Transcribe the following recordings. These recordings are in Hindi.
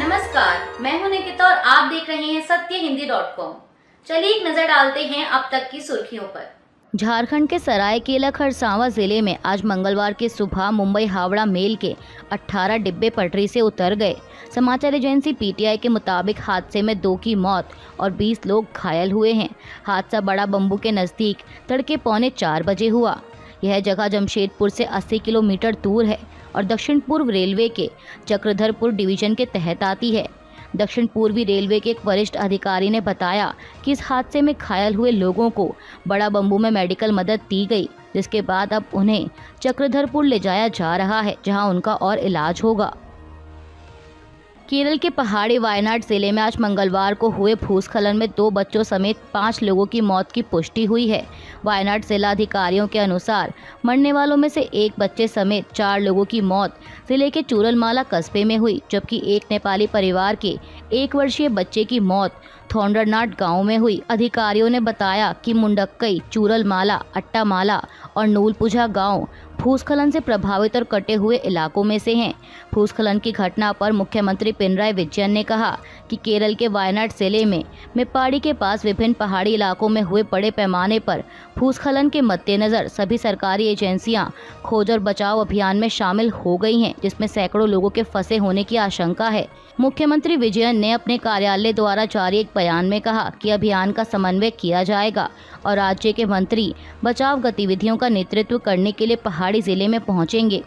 नमस्कार, मैं हूं निकिता और आप देख रहे हैं सत्यहिंदी.com। चलिए एक नजर डालते हैं अब तक की सुर्खियों पर। झारखंड के सरायकेला खरसावां जिले में आज मंगलवार की सुबह मुंबई हावड़ा मेल के 18 डिब्बे पटरी से उतर गए। समाचार एजेंसी पीटीआई के मुताबिक हादसे में 2 की मौत और 20 लोग घायल हुए हैं। हादसा बड़ा बम्बू के नज़दीक तड़के 3:45 बजे हुआ। यह जगह जमशेदपुर से 80 किलोमीटर दूर है और दक्षिण पूर्व रेलवे के चक्रधरपुर डिवीजन के तहत आती है। दक्षिण पूर्वी रेलवे के एक वरिष्ठ अधिकारी ने बताया कि इस हादसे में घायल हुए लोगों को बड़ा बम्बू में मेडिकल मदद दी गई, जिसके बाद अब उन्हें चक्रधरपुर ले जाया जा रहा है, जहां उनका और इलाज होगा। केरल के पहाड़ी वायनाड जिले में आज मंगलवार को हुए भूस्खलन में 2 बच्चों समेत 5 लोगों की मौत की पुष्टि हुई है। वायनाड जिला अधिकारियों के अनुसार मरने वालों में से 1 बच्चे समेत 4 लोगों की मौत जिले के चूरलमाला कस्बे में हुई, जबकि एक नेपाली परिवार के 1 वर्षीय बच्चे की मौत थोंडरनाट गांव में हुई। अधिकारियों ने बताया कि मुंडक्कई, चूरलमाला, अट्टामाला और नूलपुझा गांव भूस्खलन से प्रभावित और कटे हुए इलाकों में से हैं। भूस्खलन की घटना पर मुख्यमंत्री पिनराई विजयन ने कहा कि केरल के वायनाड जिले में मेप्पाड़ी के पास विभिन्न पहाड़ी इलाकों में हुए बड़े पैमाने पर भूस्खलन के मद्देनजर सभी सरकारी एजेंसियां खोज और बचाव अभियान में शामिल हो गई हैं, जिसमें सैकड़ों लोगों के फंसे होने की आशंका है। मुख्यमंत्री विजयन ने अपने कार्यालय द्वारा जारी एक बयान में कहा कि अभियान का समन्वय किया जाएगा और राज्य के मंत्री बचाव गतिविधियों का नेतृत्व करने के लिए पहाड़ी जिले में पहुंचेंगे।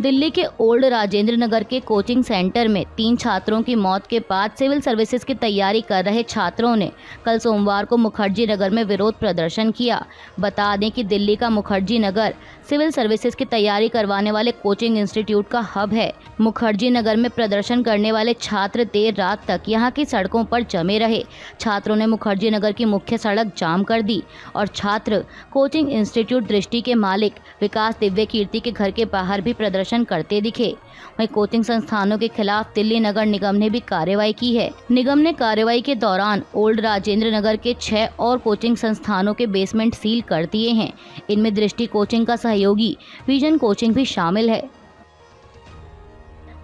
दिल्ली के ओल्ड राजेंद्र नगर के कोचिंग सेंटर में 3 छात्रों की मौत के बाद सिविल सर्विसेज की तैयारी कर रहे छात्रों ने कल सोमवार को मुखर्जी नगर में विरोध प्रदर्शन किया। बता दें कि दिल्ली का मुखर्जी नगर सिविल सर्विसेज की तैयारी करवाने वाले कोचिंग इंस्टीट्यूट का हब है। मुखर्जी नगर में प्रदर्शन करने वाले छात्र देर रात तक यहाँ की सड़कों पर जमे रहे। छात्रों ने मुखर्जी नगर की मुख्य सड़क जाम कर दी और छात्र कोचिंग इंस्टीट्यूट दृष्टि के मालिक विकास दिव्य कीर्ति के घर के बाहर भी प्रदर्शन करते दिखे। वहीं कोचिंग संस्थानों के खिलाफ दिल्ली नगर निगम ने भी कार्रवाई की है। निगम ने कार्रवाई के दौरान ओल्ड राजेंद्र नगर के 6 और कोचिंग संस्थानों के बेसमेंट सील कर दिए हैं। इनमें दृष्टि कोचिंग का सहयोगी विजन कोचिंग भी शामिल है।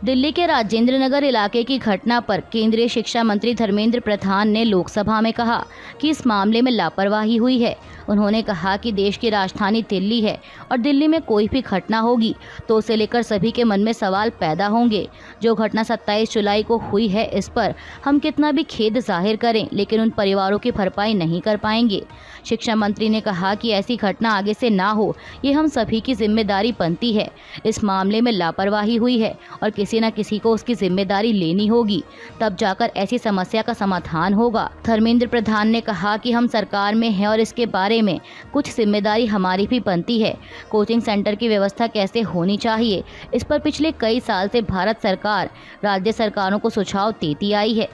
दिल्ली के राजेंद्र नगर इलाके की घटना पर केंद्रीय शिक्षा मंत्री धर्मेंद्र प्रधान ने लोकसभा में कहा कि इस मामले में लापरवाही हुई है। उन्होंने कहा कि देश की राजधानी दिल्ली है और दिल्ली में कोई भी घटना होगी तो उसे लेकर सभी के मन में सवाल पैदा होंगे। जो घटना 27 जुलाई को हुई है, इस पर हम कितना भी खेद जाहिर करें, लेकिन उन परिवारों की भरपाई नहीं कर पाएंगे। शिक्षा मंत्री ने कहा कि ऐसी घटना आगे से ना हो, ये हम सभी की जिम्मेदारी बनती है। इस मामले में लापरवाही हुई है और किसी न किसी को उसकी जिम्मेदारी लेनी होगी, तब जाकर ऐसी समस्या का समाधान होगा। धर्मेंद्र प्रधान ने कहा कि हम सरकार में हैं और इसके बारे में कुछ जिम्मेदारी हमारी भी बनती है। कोचिंग सेंटर की व्यवस्था कैसे होनी चाहिए, इस पर पिछले कई साल से भारत सरकार राज्य सरकारों को सुझाव देती आई है।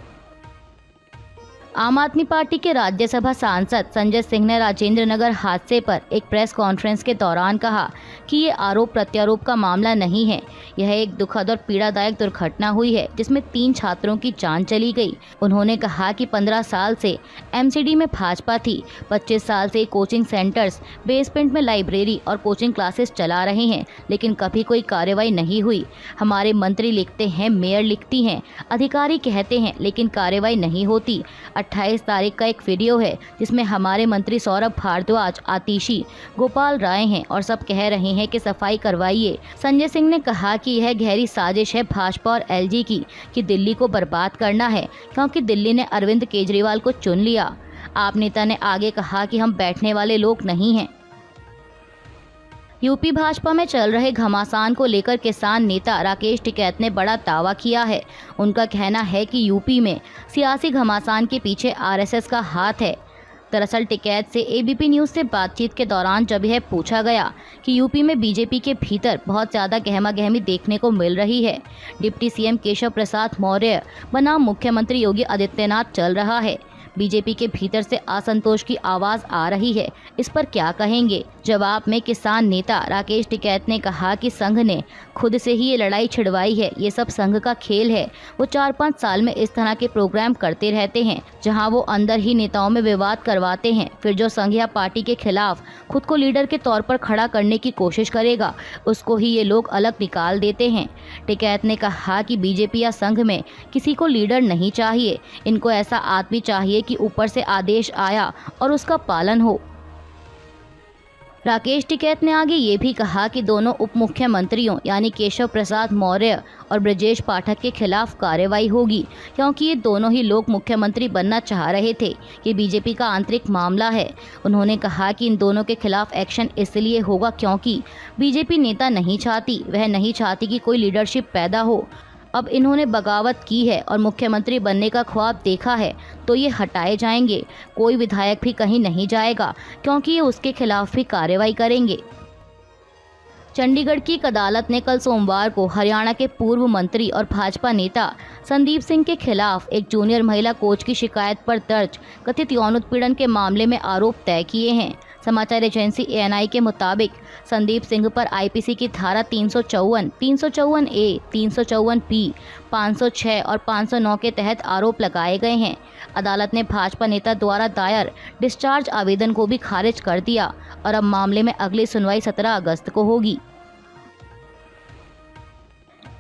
आम आदमी पार्टी के राज्यसभा सांसद संजय सिंह ने राजेंद्र नगर हादसे पर एक प्रेस कॉन्फ्रेंस के दौरान कहा कि ये आरोप प्रत्यारोप का मामला नहीं है। यह एक दुखद और पीड़ादायक दुर्घटना हुई है जिसमें 3 छात्रों की जान चली गई। उन्होंने कहा कि 15 साल से एमसीडी में भाजपा थी, 25 साल से कोचिंग सेंटर्स, बेसमेंट में लाइब्रेरी और कोचिंग क्लासेस चला रहे हैं, लेकिन कभी कोई कार्रवाई नहीं हुई। हमारे मंत्री लिखते हैं, मेयर लिखती हैं, अधिकारी कहते हैं, लेकिन कार्रवाई नहीं होती। 28 तारीख का एक वीडियो है जिसमें हमारे मंत्री सौरभ भारद्वाज, आतिशी, गोपाल राय हैं और सब कह रहे हैं कि सफाई करवाइए। संजय सिंह ने कहा कि यह गहरी साजिश है भाजपा और एलजी की कि दिल्ली को बर्बाद करना है, क्योंकि दिल्ली ने अरविंद केजरीवाल को चुन लिया। आप नेता ने आगे कहा कि हम बैठने वाले लोग नहीं हैं। यूपी भाजपा में चल रहे घमासान को लेकर किसान नेता राकेश टिकैत ने बड़ा दावा किया है। उनका कहना है कि यूपी में सियासी घमासान के पीछे आरएसएस का हाथ है। दरअसल टिकैत से एबीपी न्यूज़ से बातचीत के दौरान जब यह पूछा गया कि यूपी में बीजेपी के भीतर बहुत ज़्यादा गहमा-गहमी देखने को मिल रही है, डिप्टी सीएम केशव प्रसाद मौर्य बनाम मुख्यमंत्री योगी आदित्यनाथ चल रहा है, बीजेपी के भीतर से असंतोष की आवाज आ रही है, इस पर क्या कहेंगे? जवाब में किसान नेता राकेश टिकैत ने कहा कि संघ ने खुद से ही ये लड़ाई छिड़वाई है, ये सब संघ का खेल है। वो 4-5 साल में इस तरह के प्रोग्राम करते रहते हैं जहां वो अंदर ही नेताओं में विवाद करवाते हैं, फिर जो संघ या पार्टी के खिलाफ खुद को लीडर के तौर पर खड़ा करने की कोशिश करेगा उसको ही ये लोग अलग निकाल देते हैं। टिकैत ने कहा कि बीजेपी या संघ में किसी को लीडर नहीं चाहिए, इनको ऐसा आदमी चाहिए कि ऊपर से आदेश आया और उसका पालन हो। राकेश टिकैत ने आगे ये भी कहा कि दोनों उप मुख्यमंत्रियों यानी केशव प्रसाद मौर्य और ब्रजेश पाठक के खिलाफ कार्रवाई होगी, क्योंकि ये दोनों ही लोग मुख्यमंत्री बनना चाह रहे थे। ये बीजेपी का आंतरिक मामला है। उन्होंने कहा कि इन दोनों के खिलाफ एक्शन इसलिए होगा क्योंकि बीजेपी नेता नहीं चाहती, वह नहीं चाहती कि कोई लीडरशिप पैदा हो। अब इन्होंने बगावत की है और मुख्यमंत्री बनने का ख्वाब देखा है तो ये हटाए जाएंगे। कोई विधायक भी कहीं नहीं जाएगा क्योंकि ये उसके खिलाफ भी कार्रवाई करेंगे। चंडीगढ़ की एक अदालत ने कल सोमवार को हरियाणा के पूर्व मंत्री और भाजपा नेता संदीप सिंह के खिलाफ एक जूनियर महिला कोच की शिकायत पर दर्ज कथित यौन उत्पीड़न के मामले में आरोप तय किए हैं। समाचार एजेंसी ANI के मुताबिक संदीप सिंह पर आईपीसी की धारा 354, 354A, 354P, 506 और 509 के तहत आरोप लगाए गए हैं। अदालत ने भाजपा नेता द्वारा दायर डिस्चार्ज आवेदन को भी खारिज कर दिया और अब मामले में अगली सुनवाई 17 अगस्त को होगी।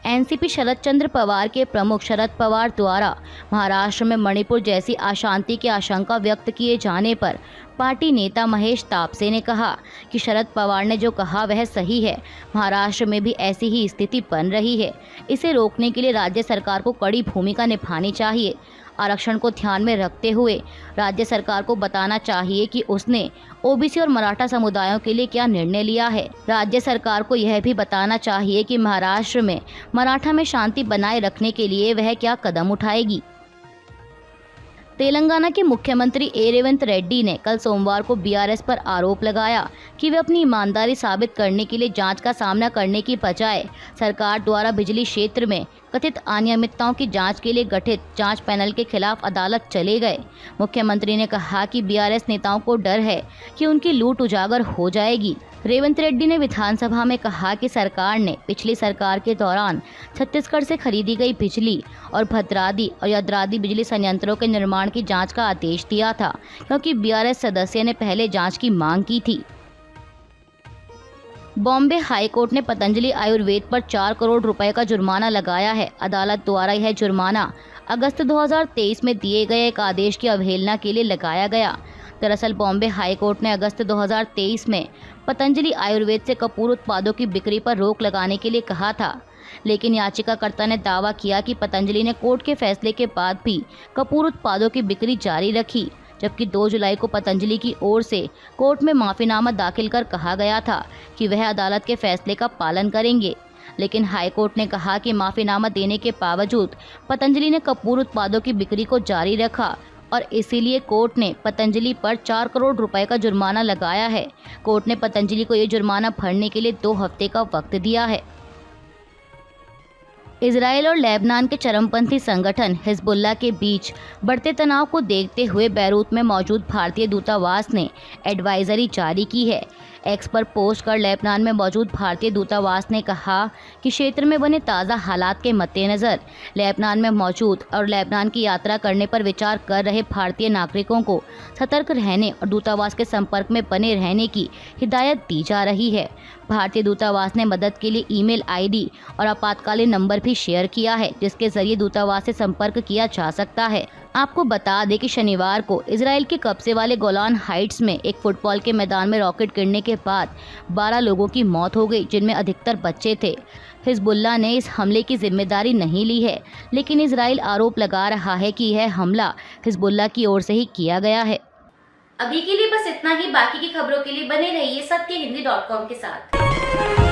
एनसीपी शरद चंद्र पवार के प्रमुख शरद पवार द्वारा महाराष्ट्र में मणिपुर जैसी अशांति की आशंका व्यक्त किए जाने पर पार्टी नेता महेश तापसे ने कहा कि शरद पवार ने जो कहा वह सही है। महाराष्ट्र में भी ऐसी ही स्थिति बन रही है। इसे रोकने के लिए राज्य सरकार को कड़ी भूमिका निभानी चाहिए। आरक्षण को ध्यान में रखते हुए राज्य सरकार को बताना चाहिए कि उसने ओबीसी और मराठा समुदायों के लिए क्या निर्णय लिया है। राज्य सरकार को यह भी बताना चाहिए कि महाराष्ट्र में मराठा में शांति बनाए रखने के लिए वह क्या कदम उठाएगी। तेलंगाना के मुख्यमंत्री रेवंत रेड्डी ने कल सोमवार को बीआरएस पर आरोप लगाया कि वे अपनी ईमानदारी साबित करने के लिए जांच का सामना करने की बजाय सरकार द्वारा बिजली क्षेत्र में कथित अनियमितताओं की जांच के लिए गठित जांच पैनल के खिलाफ अदालत चले गए। मुख्यमंत्री ने कहा कि बीआरएस नेताओं को डर है कि उनकी लूट उजागर हो जाएगी। रेवंत रेड्डी ने विधानसभा में कहा कि सरकार ने पिछली सरकार के दौरान छत्तीसगढ़ से खरीदी गई बिजली और भद्रादी और यद्रादी बिजली संयंत्रों के निर्माण की जांच का आदेश दिया था, क्योंकि बीआरएस सदस्य ने पहले जांच की मांग की थी। बॉम्बे हाईकोर्ट ने पतंजलि आयुर्वेद पर 4 करोड़ रुपए का जुर्माना लगाया है। अदालत द्वारा यह जुर्माना अगस्त 2023 में दिए गए एक आदेश की अवहेलना के लिए लगाया गया। दरअसल बॉम्बे हाईकोर्ट ने अगस्त 2023 में पतंजलि आयुर्वेद से कपूर उत्पादों की बिक्री पर रोक लगाने के लिए कहा था, लेकिन याचिकाकर्ता ने दावा किया कि पतंजलि ने कोर्ट के फैसले के बाद भी कपूर उत्पादों की बिक्री जारी रखी, जबकि 2 जुलाई को पतंजलि की ओर से कोर्ट में माफीनामा दाखिल कर कहा गया था कि वह अदालत के फैसले का पालन करेंगे। लेकिन हाईकोर्ट ने कहा कि माफीनामा देने के बावजूद पतंजलि ने कपूर उत्पादों की बिक्री को जारी रखा और इसीलिए कोर्ट ने पतंजलि पर 4 करोड़ रुपए का जुर्माना लगाया है। कोर्ट ने पतंजलि को ये जुर्माना भरने के लिए 2 हफ्ते का वक्त दिया है। इजराइल और लेबनान के चरमपंथी संगठन हिजबुल्लाह के बीच बढ़ते तनाव को देखते हुए बैरूत में मौजूद भारतीय दूतावास ने एडवाइजरी जारी की है। एक्स पर पोस्ट कर लेबनान में मौजूद भारतीय दूतावास ने कहा कि क्षेत्र में बने ताज़ा हालात के मद्देनज़र लेबनान में मौजूद और लेबनान की यात्रा करने पर विचार कर रहे भारतीय नागरिकों को सतर्क रहने और दूतावास के संपर्क में बने रहने की हिदायत दी जा रही है। भारतीय दूतावास ने मदद के लिए ईमेल आईडी और आपातकालीन नंबर भी शेयर किया है, जिसके जरिए दूतावास से संपर्क किया जा सकता है। आपको बता दें कि शनिवार को इजराइल के कब्जे वाले गोलान हाइट्स में एक फुटबॉल के मैदान में रॉकेट गिरने के बाद 12 लोगों की मौत हो गई, जिनमें अधिकतर बच्चे थे। हिजबुल्लाह ने इस हमले की जिम्मेदारी नहीं ली है, लेकिन इजराइल आरोप लगा रहा है कि यह हमला हिजबुल्लाह की ओर से ही किया गया है। अभी के लिए बस इतना ही। बाकी की खबरों के लिए बने रहिए सत्यहिंदी.com के साथ।